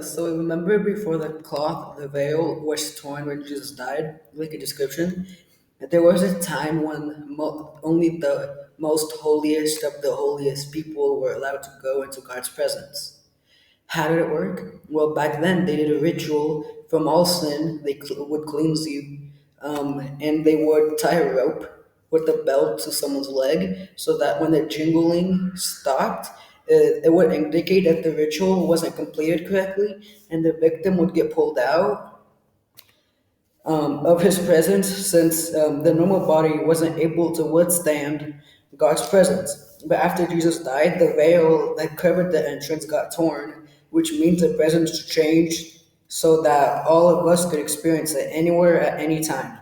So remember before the cloth, the veil was torn when Jesus died, like a description? There was a time when only the most holiest of the holiest people were allowed to go into God's presence. How did it work? Well, back then they did a ritual from all sin. They would cleanse you, and they would tie a rope with a belt to someone's leg so that when the jingling stopped, it would indicate that the ritual wasn't completed correctly, and the victim would get pulled out of his presence since the normal body wasn't able to withstand God's presence. But after Jesus died, the veil that covered the entrance got torn, which means the presence changed so that all of us could experience it anywhere at any time.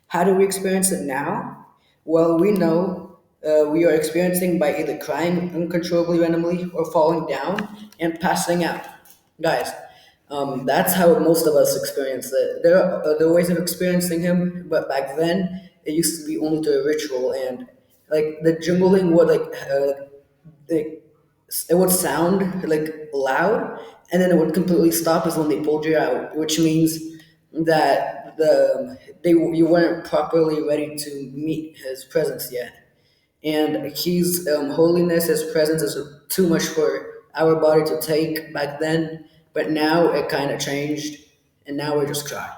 How do we experience it now? Well, we know we are experiencing by either crying uncontrollably randomly or falling down and passing out. Guys, that's how most of us experience it. There are other ways of experiencing him, but back then it used to be only through a ritual, and like the jingling would like it would sound like loud, and then it would completely stop as when they pulled you out, which means that you weren't properly ready to meet his presence yet. And his holiness, his presence is too much for our body to take back then. But now it kind of changed, and now we just cry.